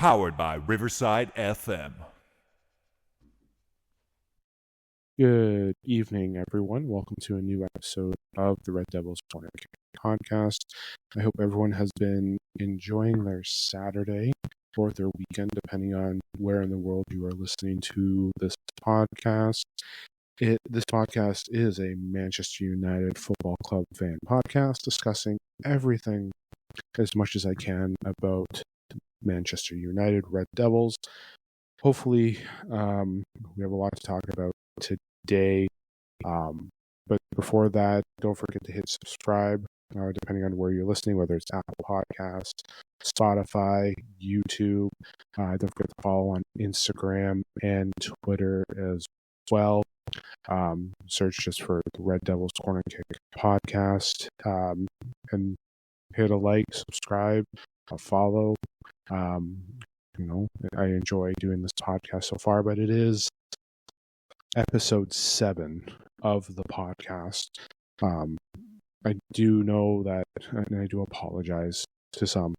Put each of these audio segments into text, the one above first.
powered by Riverside FM. Good evening, everyone. Welcome to a new episode of the Red Devils Corner Kick podcast. I hope everyone has been enjoying their Saturday or their weekend, depending on where in the world you are listening to this podcast. This podcast is a Manchester United Football Club fan podcast discussing everything as much as I can about Manchester United Red Devils. Hopefully, we have a lot to talk about today. But before that, don't forget to hit subscribe, depending on where you're listening, whether it's Apple Podcasts, Spotify, YouTube. Don't forget to follow on Instagram and Twitter as well. Search just for the Red Devils Corner Kick podcast, and hit a like, subscribe, a follow. I enjoy doing this podcast so far, but it is episode 7 of the podcast. I do know that, and I do apologize to some.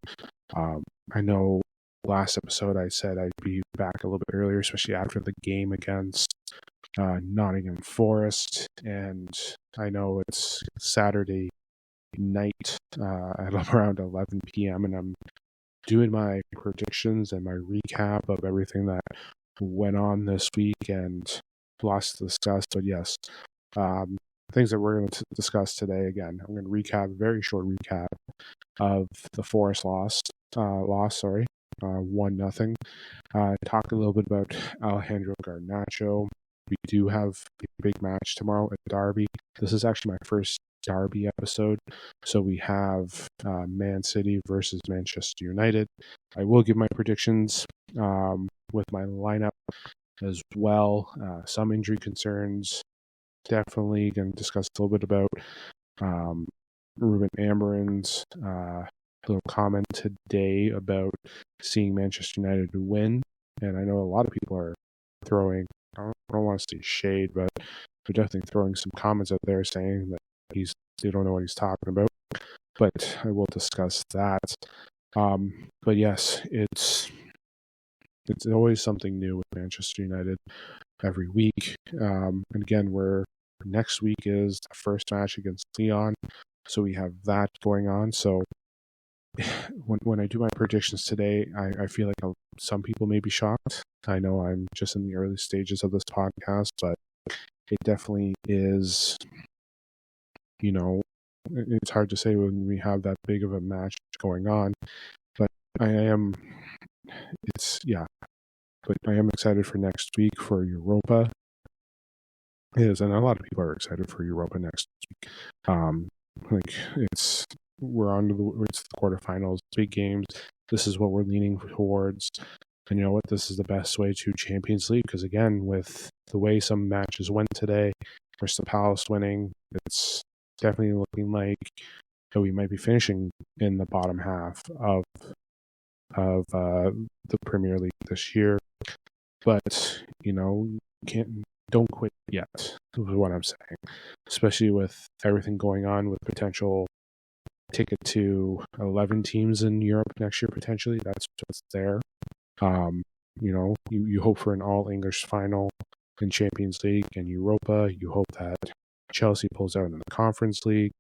I know last episode I said I'd be back a little bit earlier, especially after the game against Nottingham Forest, and I know it's Saturday night at around 11 p.m. and I'm doing my predictions and my recap of everything that went on this week and lots to discuss. But yes, things that we're going to discuss today. Again, I'm going to recap a very short recap of the Forest loss, 1-0. Talk a little bit about Alejandro Garncho. We do have a big match tomorrow at Derby. This is actually my first Derby episode. So we have Man City versus Manchester United. I will give my predictions with my lineup as well. Some injury concerns. Definitely going to discuss a little bit about Ruben Amorim's little comment today about seeing Manchester United win. And I know a lot of people are throwing, I don't want to say shade, but they're definitely throwing some comments out there saying that they don't know what he's talking about. But I will discuss that. But yes, it's always something new with Manchester United every week. And again, next week is the first match against Lyon, so we have that going on. So when I do my predictions today, I feel like some people may be shocked. I know I'm just in the early stages of this podcast, but it definitely is, it's hard to say when we have that big of a match going on, but I am excited for next week for Europa. And a lot of people are excited for Europa next week. It's the quarterfinals, big games. This is what we're leaning towards. And you know what? This is the best way to Champions League, because again, with the way some matches went today, Crystal Palace winning, it's definitely looking like we might be finishing in the bottom half of the Premier League this year. But don't quit yet, is what I'm saying. Especially with everything going on with potential ticket to 11 teams in Europe next year, potentially. That's what's there. You hope for an all-English final in Champions League and Europa. You hope that Chelsea pulls out in the Conference League.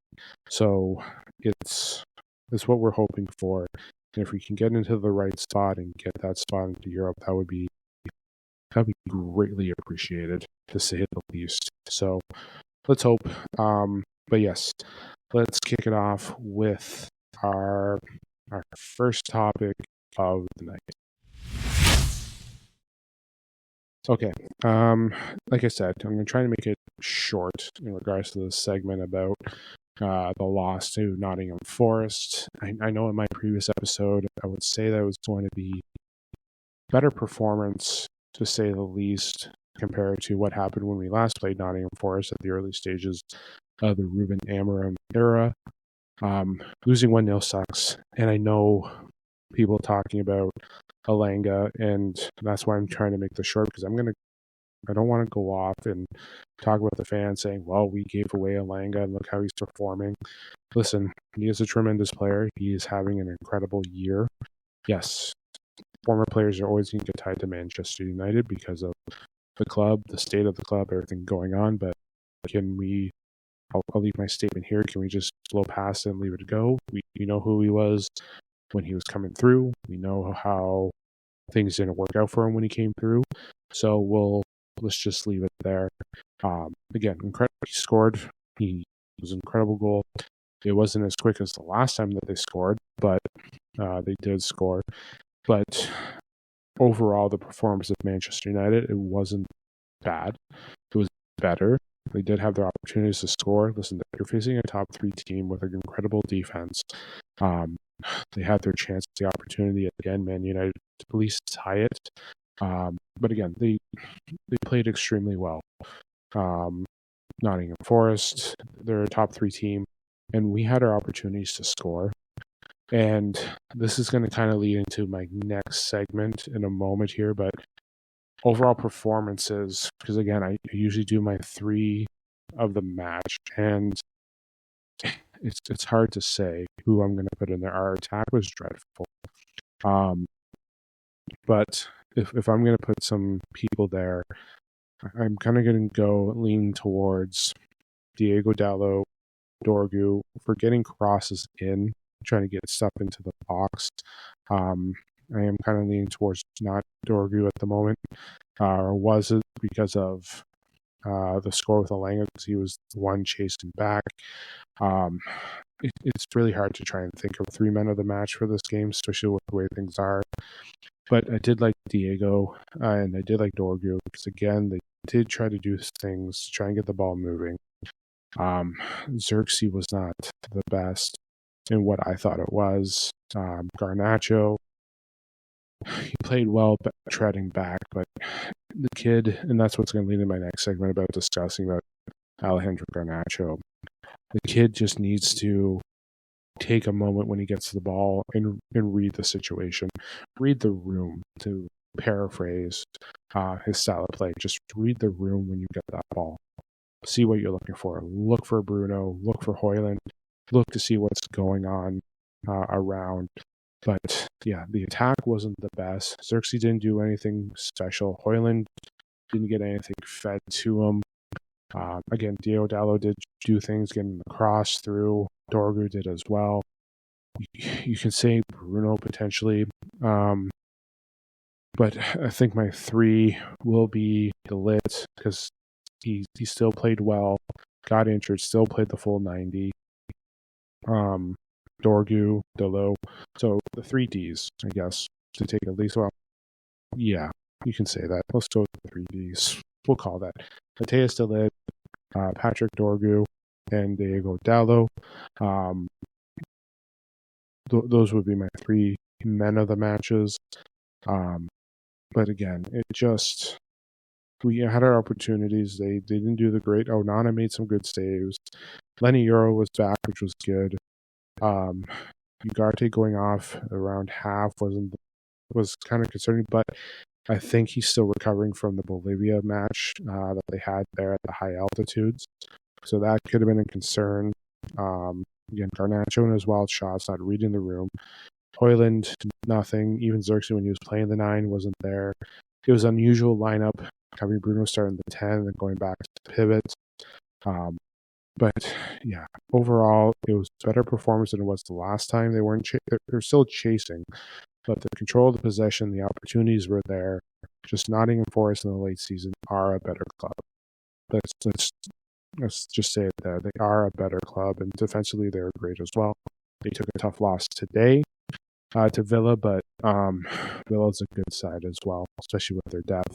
So it's what we're hoping for. And if we can get into the right spot and get that spot into Europe, that'd be greatly appreciated, to say the least. So let's hope. But yes, let's kick it off with our first topic of the night. Okay. Like I said, I'm going to try to make it short in regards to this segment about the loss to Nottingham Forest. I know in my previous episode, I would say that it was going to be better performance, to say the least, compared to what happened when we last played Nottingham Forest at the early stages of the Ruben Amorim era. Losing 1-0 sucks, and I know people talking about Alanga, and that's why I'm trying to make this short, because I don't want to go off and talk about the fans saying, well, we gave away Alanga and look how he's performing. Listen, he is a tremendous player. He is having an incredible year. Yes, former players are always going to get tied to Manchester United because of the club, the state of the club, everything going on. But can we? I'll leave my statement here. Can we just blow past it and leave it go? We know who he was when he was coming through. We know how things didn't work out for him when he came through. So let's just leave it there. Again, incredible. He scored. He was an incredible goal. It wasn't as quick as the last time that they scored, but they did score. But overall, the performance of Manchester United, it wasn't bad. It was better. They did have their opportunities to score. Listen, they're facing a top 3 team with an incredible defense. They had their chance, the opportunity at the end. Man United to at least tie it. But again, they played extremely well. Nottingham Forest, they're a top 3 team, and we had our opportunities to score. And this is going to kind of lead into my next segment in a moment here, but overall performances, because again, I usually do my 3 of the match, and it's hard to say who I'm going to put in there. Our attack was dreadful. But if I'm going to put some people there, I'm kind of going to lean towards Diego Dallo, Dorgu, for getting crosses in, trying to get stuff into the box. I am kind of leaning towards not Dorgu at the moment. Or was it because of the score with Alanga, because he was the one chasing back? It's really hard to try and think of 3 men of the match for this game, especially with the way things are. But I did like Diego, and I did like Dorgu, because again, they did try to do things to try and get the ball moving. Xerxes was not the best in what I thought it was. Garnacho, he played well, but treading back, but the kid, and that's what's going to lead into my next segment about discussing about Alejandro Garnacho. The kid just needs to take a moment when he gets the ball and read the situation, read the room, to paraphrase his style of play. Just read the room when you get that ball. See what you're looking for. Look for Bruno. Look for Højlund. Look to see what's going on around. But yeah, the attack wasn't the best. Xerxes didn't do anything special. Højlund didn't get anything fed to him. Again, Diego Dallo did do things, getting the cross through. Dorgu did as well. You can say Bruno potentially. But I think my 3 will be De Ligt, because he still played well, got injured, still played the full 90. Dorgu, Dalot. So the 3 Ds, I guess, to take at least. Well, yeah, you can say that. Let's go with the 3 Ds. We'll call that Matheus De Ligt, Patrick Dorgu, and Diego Dallo. Those would be my 3 men of the matches. But again, we had our opportunities. They didn't do the great. Onana made some good saves. Lenny Euro was back, which was good. Ugarte going off around half was kind of concerning, but I think he's still recovering from the Bolivia match that they had there at the high altitudes. So that could have been a concern. Again, Garnacho and his wild shots, not reading the room. Højlund, nothing. Even Xerxes, when he was playing the 9, wasn't there. It was an unusual lineup, having Bruno starting the 10 and going back to pivot. But yeah, overall, it was better performance than it was the last time. They're still chasing, but the control of the possession, the opportunities were there. Just Nottingham Forest in the late season are a better club. Let's just say it there. They are a better club, and defensively they're great as well. They took a tough loss today to Villa, but Villa's a good side as well, especially with their depth.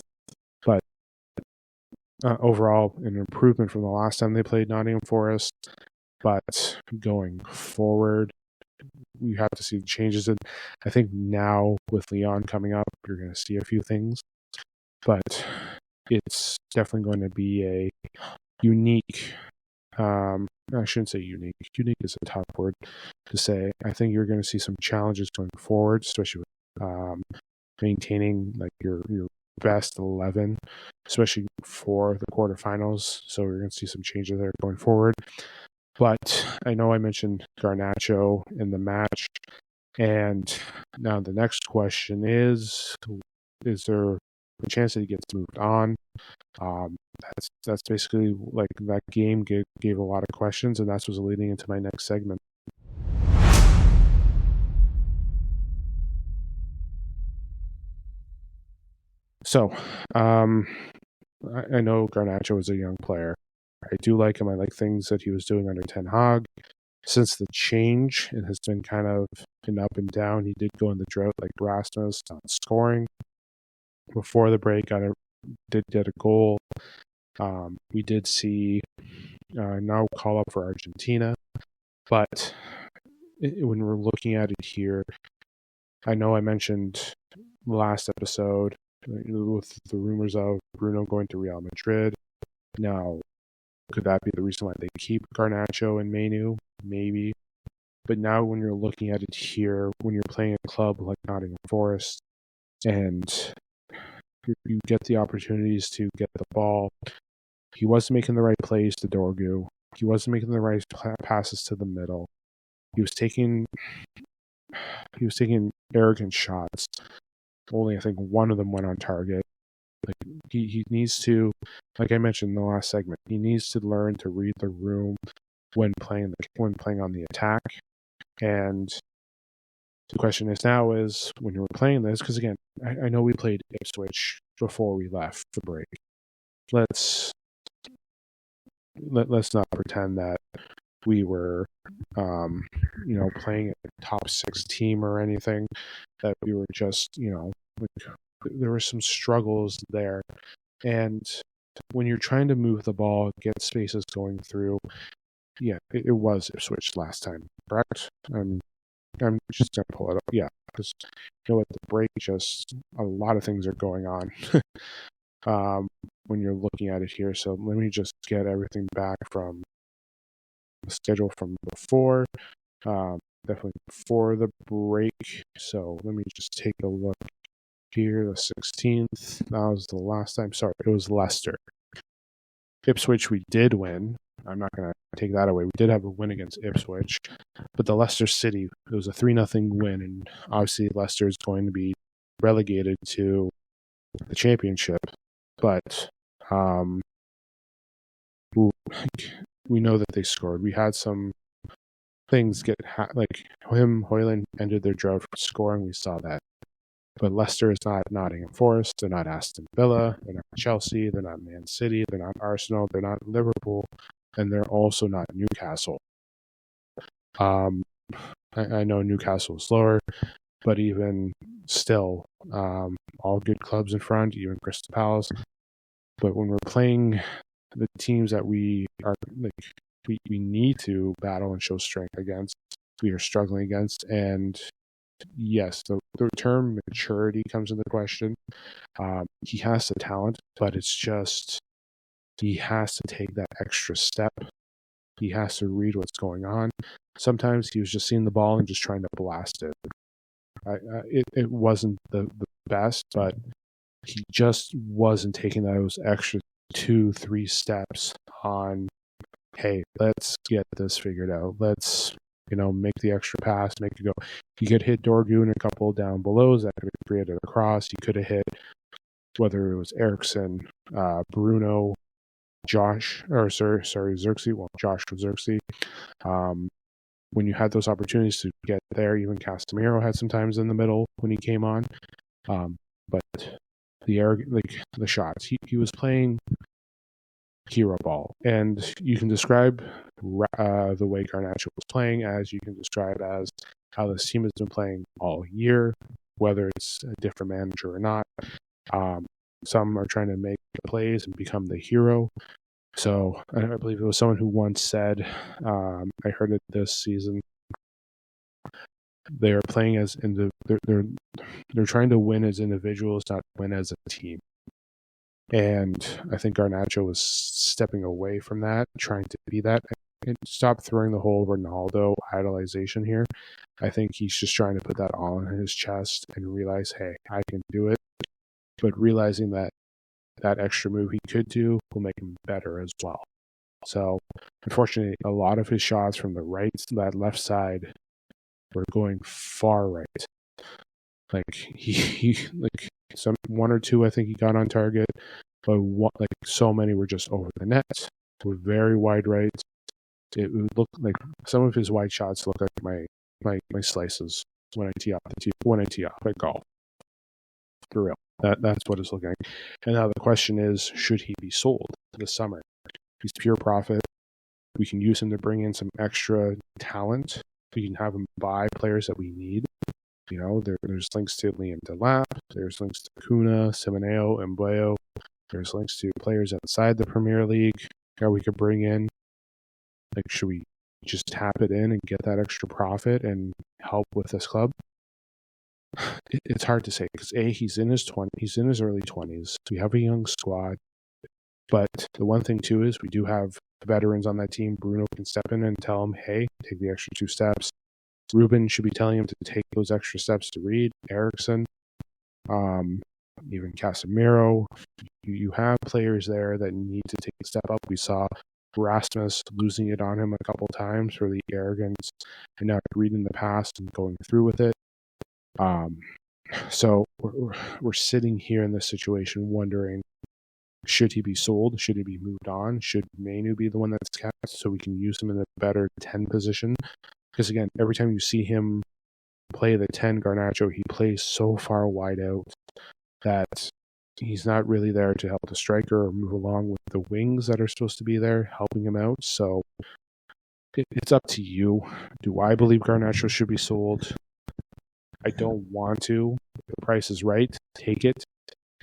But overall, an improvement from the last time they played Nottingham Forest. But going forward, we have to see the changes. And I think now with Leon coming up, you're going to see a few things. But it's definitely going to be a unique. I shouldn't say unique. Unique is a tough word to say. I think you're going to see some challenges going forward, especially with maintaining like your best 11, especially for the quarterfinals. So we're going to see some changes there going forward. But I know I mentioned Garnacho in the match. And now the next question is there a chance that he gets moved on? That's basically like that game gave a lot of questions, and that's what's leading into my next segment. So, I know Garnacho is a young player. I do like him. I like things that he was doing under Ten Hag. Since the change, it has been kind of an up and down. He did go in the drought like Rasmus, not scoring. Before the break, did get a goal. We did see now call up for Argentina, but when we're looking at it here, I know I mentioned last episode with the rumors of Bruno going to Real Madrid. Now, could that be the reason why they keep Garnacho and Manu? Maybe. But now when you're looking at it here, when you're playing a club like Nottingham Forest, and you get the opportunities to get the ball, he wasn't making the right plays to Dorgu. He wasn't making the right passes to the middle. He was taking arrogant shots. Only I think one of them went on target. Like he needs to, like I mentioned in the last segment, he needs to learn to read the room when playing on the attack. And the question is now is when you were playing this, because again, I know we played Ipswich before we left the break. Let's not pretend that we were playing a top 6 team or anything, that we were just like, there were some struggles there. And when you're trying to move the ball, get spaces going through, it was Ipswich last time, correct? I'm just gonna pull it up, because at the break, just a lot of things are going on. When you're looking at it here, so let me just get everything back from the schedule from before, definitely before the break. So let me just take a look here. The 16th, that was the last time. Sorry, it was Leicester. Ipswich, we did win. I'm not going to take that away. We did have a win against Ipswich, but the Leicester City, it was a 3-0 win, and obviously Leicester is going to be relegated to the championship. But we know that they scored. We had some things like Hoyland ended their drought for scoring. We saw that. But Leicester is not Nottingham Forest. They're not Aston Villa. They're not Chelsea. They're not Man City. They're not Arsenal. They're not Liverpool. And they're also not Newcastle. I know Newcastle is lower, but even still, all good clubs in front, even Crystal Palace. But when we're playing the teams that we are we need to battle and show strength against, we are struggling against, and yes, the term maturity comes into question. He has the talent, but it's just he has to take that extra step. He has to read what's going on. Sometimes he was just seeing the ball and just trying to blast it. It wasn't the best, but he just wasn't taking those extra 2-3 steps on, hey, let's get this figured out. Let's make the extra pass, make it go. He could hit Dorgu in a couple down belows that could have created a cross. He could have hit, whether it was Eriksson, Bruno, Xerxes. Well, Josh was Xerxes. When you had those opportunities to get there, even Casemiro had some times in the middle when he came on. But the shots, he was playing hero ball, and you can describe the way Garnacho was playing as you can describe as how this team has been playing all year, whether it's a different manager or not. Some are trying to make the plays and become the hero. So I believe it was someone who once said, I heard it this season, they are playing as they're trying to win as individuals, not win as a team. And I think Garnacho was stepping away from that, trying to be that, and stop throwing the whole Ronaldo idolization here. I think he's just trying to put that all on his chest and realize, hey, I can do it. But realizing that extra move he could do will make him better as well. So, unfortunately, a lot of his shots from the right, that left side, we're going far right. Like he like some one or two I think he got on target, but like so many were just over the net. We're very wide right. It would look like some of his wide shots look like my slices when I tee off at golf. For real. That's what it's looking like. And now the question is, should he be sold this summer? He's pure profit. We can use him to bring in some extra talent. We can have him buy players that we need. There's links to Liam Delap. There's links to Kuna, Simoneo, and Mbueo. There's links to players outside the Premier League that we could bring in. Like, should we just tap it in and get that extra profit and help with this club? It's hard to say because he's in his early 20s. We have a young squad, but the one thing too is we do have veterans on that team. Bruno can step in and tell him, "Hey, take the extra 2 steps." Ruben should be telling him to take those extra steps to read. Eriksson, even Casemiro. You have players there that need to take a step up. We saw Rasmus losing it on him a couple times for the arrogance and not reading the past and going through with it. So we're sitting here in this situation wondering, should he be sold? Should he be moved on? Should Mainu be the one that's kept so we can use him in the better 10 position? Because again, every time you see him play the 10 Garnacho, he plays so far wide out that he's not really there to help the striker or move along with the wings that are supposed to be there, helping him out. So it's up to you. Do I believe Garnacho should be sold? I don't want to. If the price is right, take it.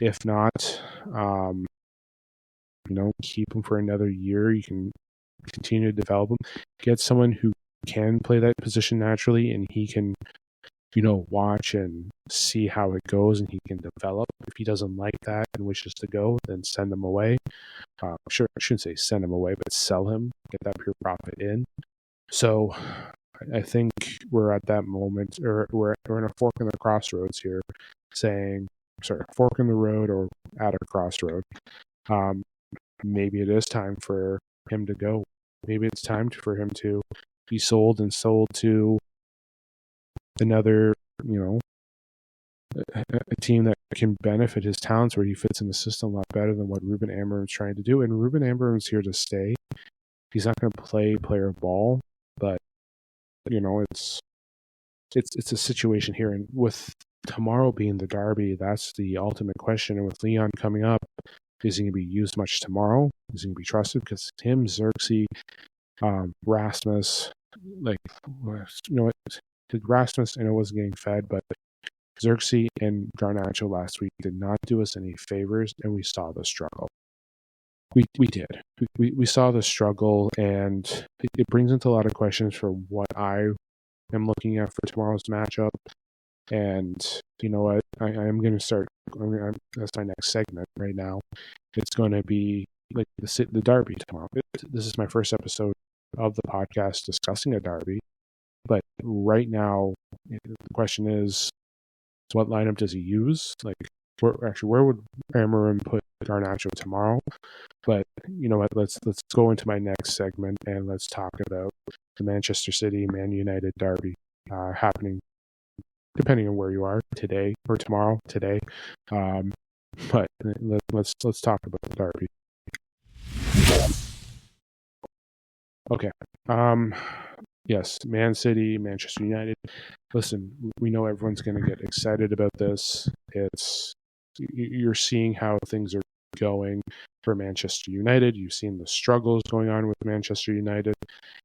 If not, keep him for another year. You can continue to develop him. Get someone who can play that position naturally, and he can, watch and see how it goes, and he can develop. If he doesn't like that and wishes to go, then send him away. Sure, I shouldn't say send him away, but sell him. Get that pure profit in. So I think we're at that moment, or we're in a fork in the crossroads here, fork in the road or at a crossroad. Maybe it is time for him to go. Maybe it's time for him to be sold to another, a team that can benefit his talents, where he fits in the system a lot better than what Ruben Amorim's trying to do. And Ruben Amorim's here to stay. He's not going to play player ball, but it's a situation here. And with tomorrow being the derby, that's the ultimate question. And with Leon coming up, is he going to be used much tomorrow? Is he going to be trusted? Because him, Xerxes, Rasmus, Rasmus, I know wasn't getting fed, but Xerxes and Garnacho last week did not do us any favors, and we saw the struggle. We did. We saw the struggle, and it brings into a lot of questions for what I am looking at for tomorrow's matchup. And you know what? I am going to start. That's my next segment right now. It's going to be like the derby tomorrow. This is my first episode of the podcast discussing a derby. But right now, the question is, what lineup does he use? Like, where would Amorim put Garnacho tomorrow? But you know what? Let's go into my next segment and let's talk about the Manchester City Man United derby happening, depending on where you are today or tomorrow. Today, but let's talk about the derby. Okay. Yes, Man City, Manchester United. Listen, we know everyone's going to get excited about this. You're seeing how things are going for Manchester United. You've seen the struggles going on with Manchester United,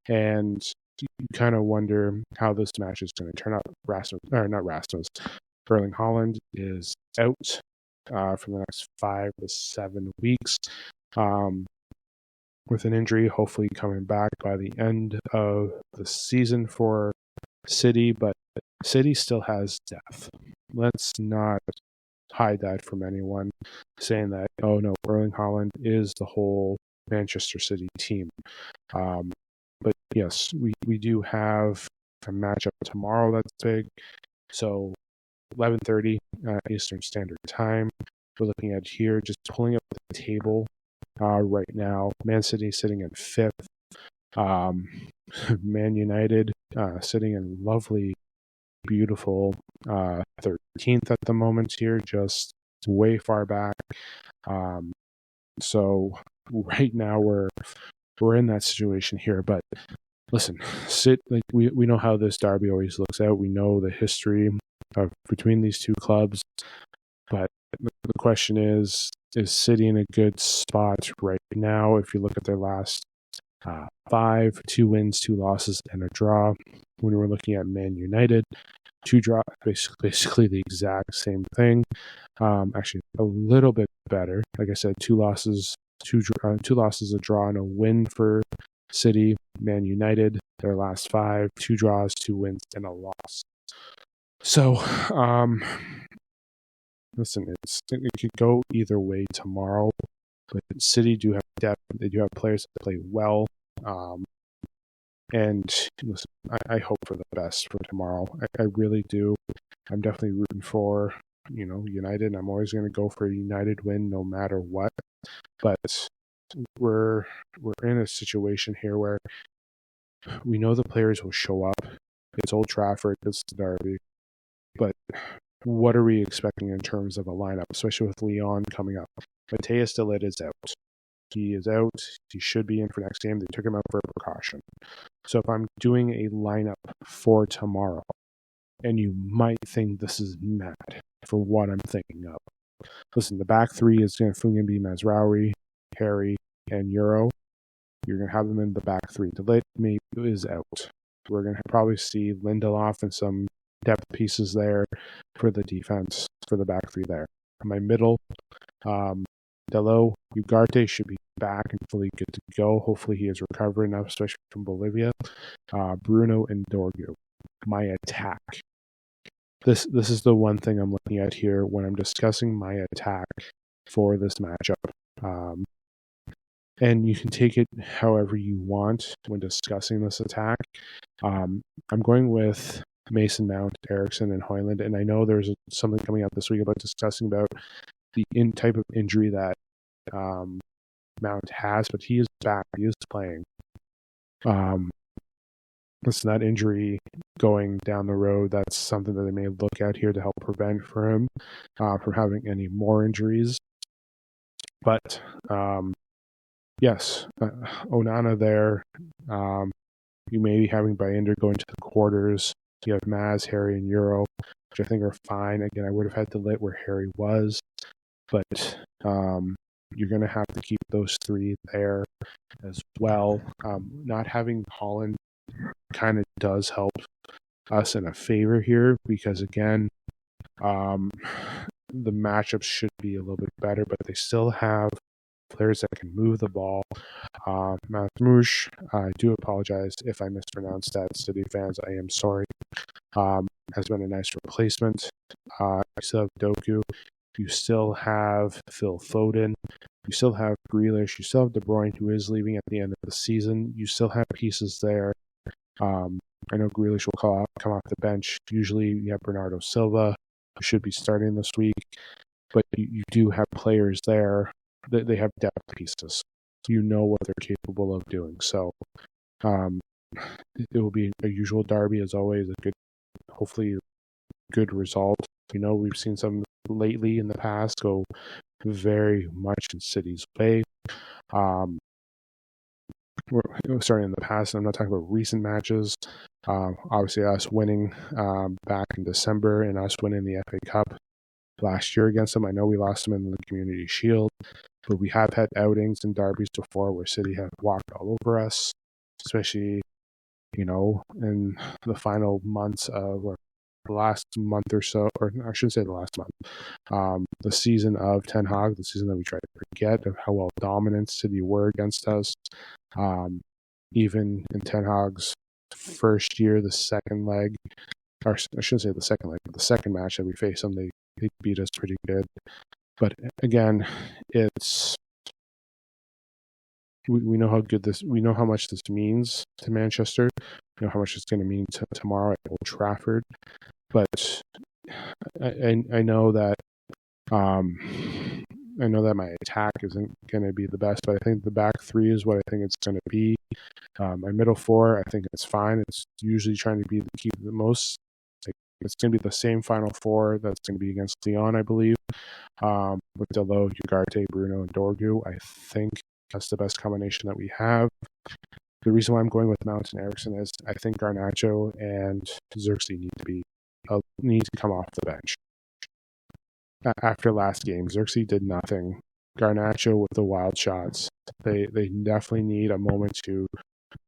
and you kind of wonder how this match is going to turn out. Erling Haaland is out for the next 5 to 7 weeks. With an injury, hopefully coming back by the end of the season for City, but City still has depth. Let's not hide that from anyone, saying that, oh no, Erling Haaland is the whole Manchester City team. But yes, we do have a matchup tomorrow that's big. So 11:30 Eastern Standard Time. We're looking at here, just pulling up the table. Right now, Man City sitting in 5th. Man United sitting in lovely beautiful 13th at the moment here, just way far back. So right now we're in that situation here. But listen, we know how this derby always looks out. We know the history of between these two clubs. But the question is City in a good spot right now? If you look at their last 5, 2 wins, 2 losses, and a draw. When we're looking at Man United, 2 draw, basically the exact same thing. Actually, a little bit better. Like I said, 2 losses, 2 losses, a draw, and a win for City. Man United, their last 5, 2 draws, 2 wins, and a loss. So, listen, it could go either way tomorrow. But City do have depth. They do have players that play well. And listen, I hope for the best for tomorrow. I really do. I'm definitely rooting for, United. I'm always going to go for a United win no matter what. But we're in a situation here where we know the players will show up. It's Old Trafford. It's the derby. But what are we expecting in terms of a lineup, especially with Leon coming up? Mateus de Ligt is out. He is out. He should be in for next game. They took him out for precaution. So if I'm doing a lineup for tomorrow, and you might think this is mad for what I'm thinking of. Listen, the back 3 is going to be Mazraoui, Harry, and Euro. You're going to have them in the back 3. De Ligt maybe is out. We're going to probably see Lindelof and some depth pieces there for the defense, for the back 3 there. In my middle, Delo, Ugarte should be back and fully good to go. Hopefully he is recovering enough, especially from Bolivia. Bruno and Dorgu. My attack. This is the one thing I'm looking at here when I'm discussing my attack for this matchup. And you can take it however you want when discussing this attack. I'm going with Mason Mount, Eriksson, and Højlund. And I know there's something coming out this week about discussing about the type of injury that Mount has, but he is back. He is playing. Listen, that injury going down the road, that's something that they may look at here to help prevent for him from having any more injuries. But yes, Onana there. You may be having Bayender going to the quarters. You have Maz, Harry, and Euro, which I think are fine. Again, I would have had De Ligt where Harry was. But you're going to have to keep those 3 there as well. Not having Holland kind of does help us in a favor here because, again, the matchups should be a little bit better, but they still have players that can move the ball. Matmouche, I do apologize if I mispronounced that, City fans. I am sorry. Has been a nice replacement. You still have Doku. You still have Phil Foden. You still have Grealish. You still have De Bruyne, who is leaving at the end of the season. You still have pieces there. I know Grealish will come off the bench. Usually you have Bernardo Silva, who should be starting this week. But you do have players there. They have depth pieces. You know what they're capable of doing. So it will be a usual derby, as always, hopefully good result. We've seen some lately in the past go very much in City's way. We're starting in the past, and I'm not talking about recent matches. Obviously, us winning back in December and us winning the FA Cup last year against them. I know we lost them in the Community Shield, but we have had outings and derbies before where City have walked all over us, especially, in the final months of, or the last month or so, or I shouldn't say the last month, the season of Ten Hag, the season that we try to forget of how well dominant City were against us. Even in Ten Hag's first year, the second leg, or I shouldn't say the second leg, but the second match that we faced them, they beat us pretty good. But again, we know we know how much this means to Manchester. We know how much it's going to mean to tomorrow at Old Trafford. But I know that my attack isn't going to be the best, but I think the back 3 is what I think it's going to be. My middle 4, I think it's fine. It's usually trying to keep the most It's going to be the same Final Four that's going to be against Leon, I believe, with Delo, Ugarte, Bruno, and Dorgu. I think that's the best combination that we have. The reason why I'm going with Mount and Eriksson is I think Garnacho and Xerxes need to come off the bench. After last game, Xerxes did nothing. Garnacho with the wild shots. They definitely need a moment to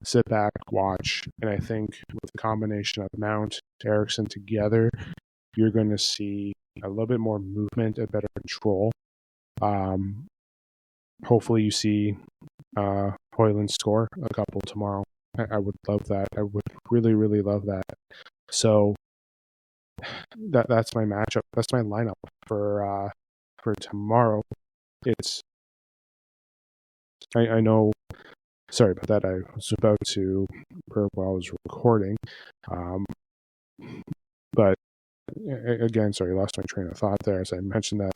sit back, watch, and I think with the combination of Mount, Eriksson together, you're going to see a little bit more movement and better control. Hopefully you see Hoyland score a couple tomorrow. I would love that. I would really, really love that. So that's my matchup. That's my lineup for tomorrow. I know. Sorry about that. I was about to burp while I was recording, but again, sorry, lost my train of thought there as I mentioned that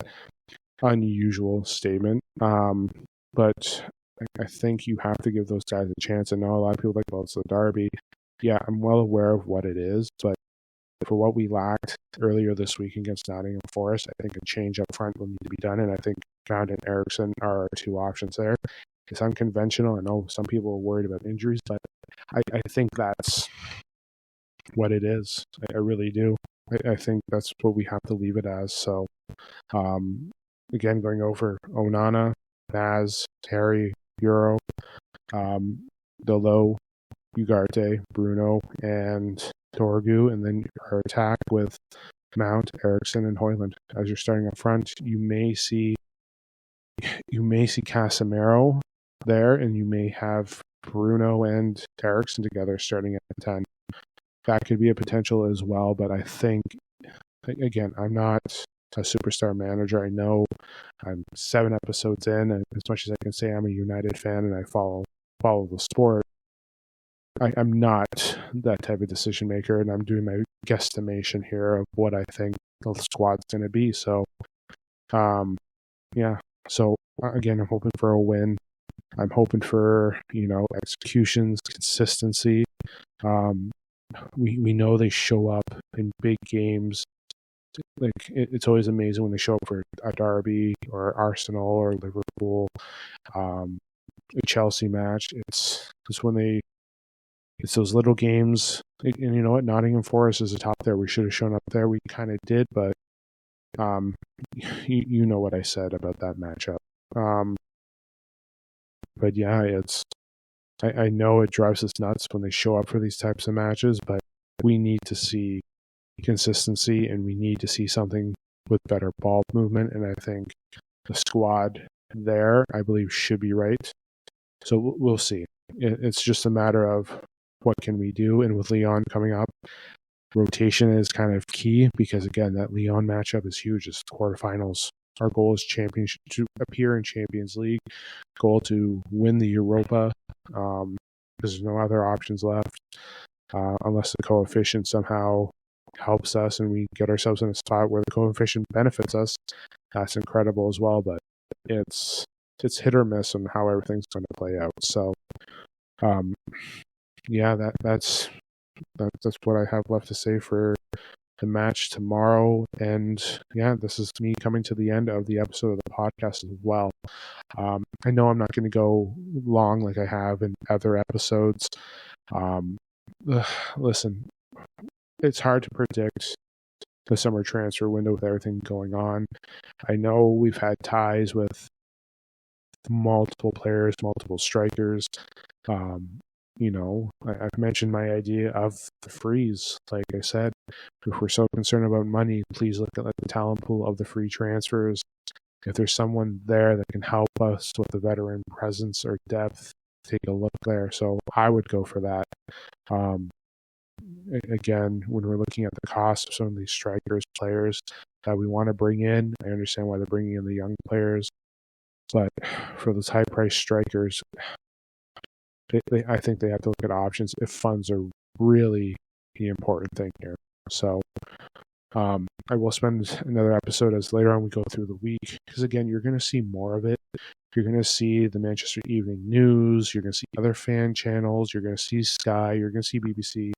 unusual statement. But I think you have to give those guys a chance. I know a lot of people like, well, it's the Derby. Yeah, I'm well aware of what it is, but for what we lacked earlier this week against Nottingham Forest, I think a change up front will need to be done, and I think Mount and Eriksson are our two options there. It's unconventional. I know some people are worried about injuries, but I think that's what it is. I really do. I think that's what we have to leave it as. So, again, going over Onana, Naz, Harry, Euro, Delo, Ugarte, Bruno, and Dorgu, and then our attack with Mount, Eriksson, and Hoyland. As you're starting up front, you may see Casemiro there, and you may have Bruno and Eriksson together starting at 10. That could be a potential as well, but I think, again, I'm not a superstar manager. I know I'm 7 episodes in, and as much as I can say I'm a United fan and I follow the sport, I'm not that type of decision maker, and I'm doing my guesstimation here of what I think the squad's going to be. So, yeah. So, again, I'm hoping for a win. I'm hoping for, executions, consistency. We know they show up in big games. Like, it's always amazing when they show up for a derby or Arsenal or Liverpool, a Chelsea match. It's those little games. And you know what? Nottingham Forest is a top there. We should have shown up there. We kind of did, but you know what I said about that matchup. But yeah, I know it drives us nuts when they show up for these types of matches, but we need to see consistency and we need to see something with better ball movement. And I think the squad there, I believe, should be right. So we'll see. It's just a matter of what can we do. And with Leon coming up, rotation is kind of key because, again, that Leon matchup is huge. It's quarterfinals. Our goal is to appear in Champions League. Goal to win the Europa. There's no other options left unless the coefficient somehow helps us and we get ourselves in a spot where the coefficient benefits us. That's incredible as well, but it's hit or miss on how everything's going to play out. So, yeah, that's what I have left to say for the match tomorrow. And yeah, this is me coming to the end of the episode of the podcast as well. I know I'm not going to go long like I have in other episodes. Listen, it's hard to predict the summer transfer window with everything going on. I know we've had ties with multiple players, multiple strikers. I've mentioned my idea of the freeze. Like I said, if we're so concerned about money, please look at the talent pool of the free transfers. If there's someone there that can help us with the veteran presence or depth, take a look there. So I would go for that. Again, when we're looking at the cost of some of these strikers, players that we want to bring in, I understand why they're bringing in the young players. But for those high-priced strikers, I think they have to look at options if funds are really the important thing here. So I will spend another episode as later on we go through the week because, again, you're going to see more of it. You're going to see the Manchester Evening News. You're going to see other fan channels. You're going to see Sky. You're going to see BBC,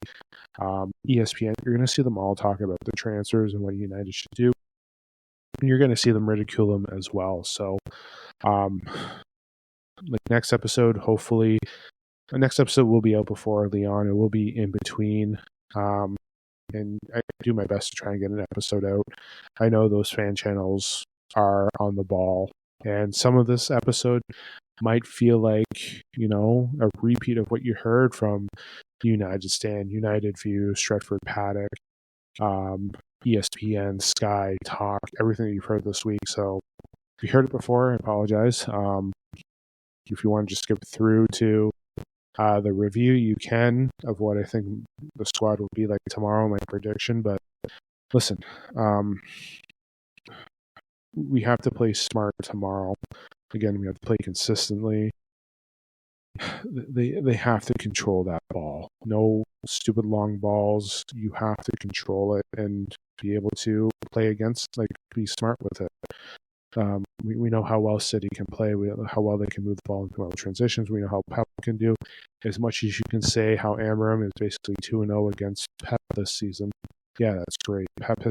ESPN. You're going to see them all talk about the transfers and what United should do. And you're going to see them ridicule them as well. So, next episode, hopefully, the next episode will be out before Leon. It will be in between. And I do my best to try and get an episode out. I know those fan channels are on the ball. And some of this episode might feel like, a repeat of what you heard from United Stand, United View, Stretford Paddock, ESPN, Sky, Talk, everything that you've heard this week. So if you heard it before, I apologize. If you want to just skip through to the review, you can, of what I think the squad will be like tomorrow, my prediction. But listen, we have to play smart tomorrow. Again, we have to play consistently. They have to control that ball. No stupid long balls. You have to control it and be able to play against, be smart with it. We know how well City can play. We know how well they can move the ball into transitions. We know how Pep can do. As much as you can say how Amorim is basically 2-0 against Pep this season, yeah, that's great. Pep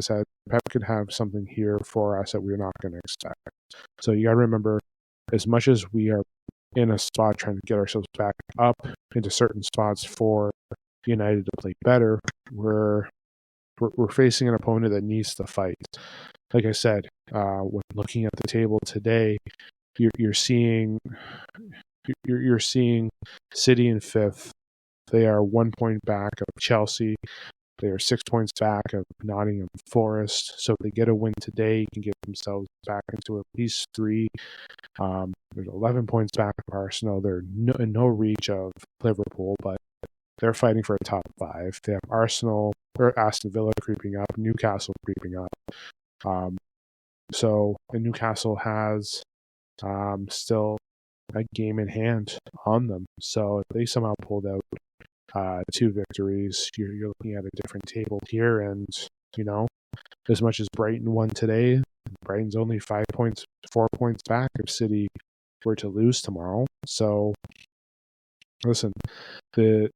could have something here for us that we're not going to expect. So you got to remember, as much as we are in a spot trying to get ourselves back up into certain spots for United to play better, we're facing an opponent that needs to fight. Like I said, when looking at the table today, you're seeing City in fifth. They are 1 point back of Chelsea. They are 6 points back of Nottingham Forest. So if they get a win today, can get themselves back into at least 3. There's 11 points back of Arsenal. They're in no reach of Liverpool, but they're fighting for a top 5. They have Arsenal or Aston Villa creeping up, Newcastle creeping up. And Newcastle has still a game in hand on them. So if they somehow pulled out 2 victories, you're looking at a different table here. And, as much as Brighton won today, Brighton's only 4 points back if City were to lose tomorrow. So, listen, the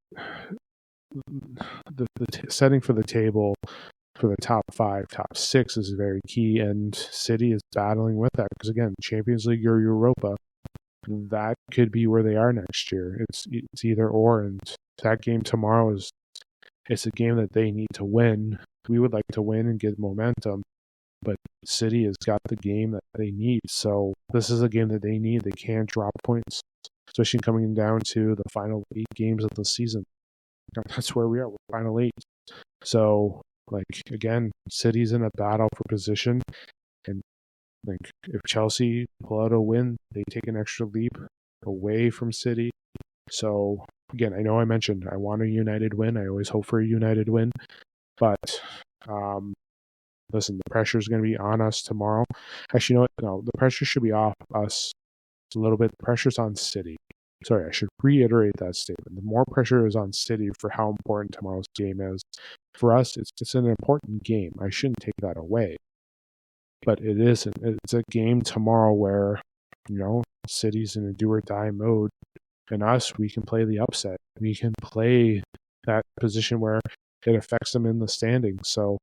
setting for the table for the top 5, top 6 is very key, and City is battling with that because, again, Champions League or Europa, that could be where they are next year. It's either or, and that game tomorrow it's a game that they need to win. We would like to win and get momentum, but City has got the game that they need. So this is a game that they need. They can't drop points, especially coming down to the final 8 games of the season. That's where we are. We're final 8. So, again, City's in a battle for position, and if Chelsea pull out a win, they take an extra leap away from City. So, again, I know I mentioned I want a United win. I always hope for a United win. But, listen, the pressure is going to be on us tomorrow. Actually, no, the pressure should be off us a little bit. The pressure's on City. Sorry, I should reiterate that statement. The more pressure is on City for how important tomorrow's game is. For us, it's an important game. I shouldn't take that away. But it isn't. It's a game tomorrow where, City's in a do-or-die mode. And us, we can play the upset. We can play that position where it affects them in the standings. So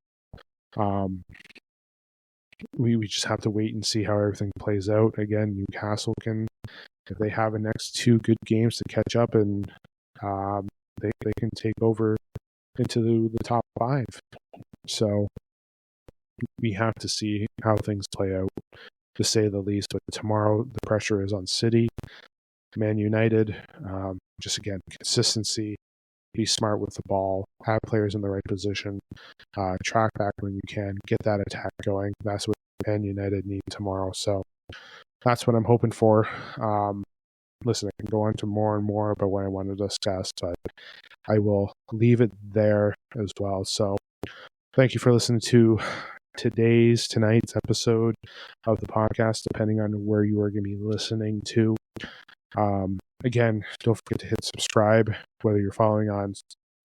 we just have to wait and see how everything plays out. Again, Newcastle can, if they have the next 2 good games to catch up, and they can take over into the top 5. So we have to see how things play out, to say the least. But tomorrow, the pressure is on City. Man United, just again, consistency, be smart with the ball, have players in the right position, track back when you can, get that attack going. That's what Man United need tomorrow. So that's what I'm hoping for. Listen, I can go on to more and more about what I want to discuss, but I will leave it there as well. So thank you for listening to tonight's episode of the podcast, depending on where you are going to be listening to. Again, don't forget to hit subscribe, whether you're following on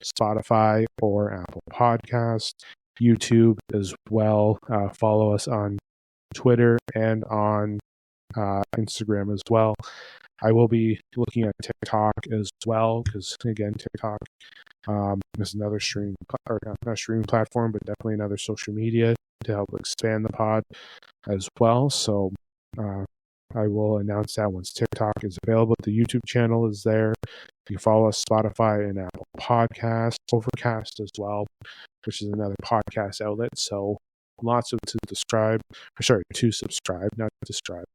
Spotify or Apple Podcasts, YouTube as well. Follow us on Twitter and on Instagram as well. I will be looking at TikTok as well because, again, TikTok is another streaming, or not streaming platform, but definitely another social media to help expand the pod as well. So I will announce that once TikTok is available. The YouTube channel is there. You can follow us Spotify and Apple Podcasts, Overcast as well, which is another podcast outlet. So lots of to subscribe, not describe.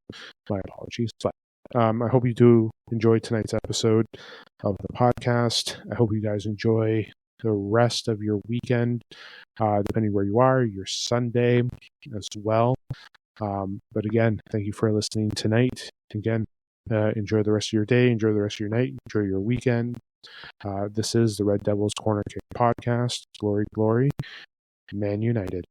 My apologies. But I hope you do enjoy tonight's episode of the podcast. I hope you guys enjoy the rest of your weekend, depending where you are, your Sunday as well. But again, thank you for listening tonight. Again, enjoy the rest of your day, enjoy the rest of your night, enjoy your weekend. This is the Red Devils Corner Kick podcast. Glory, glory, Man United.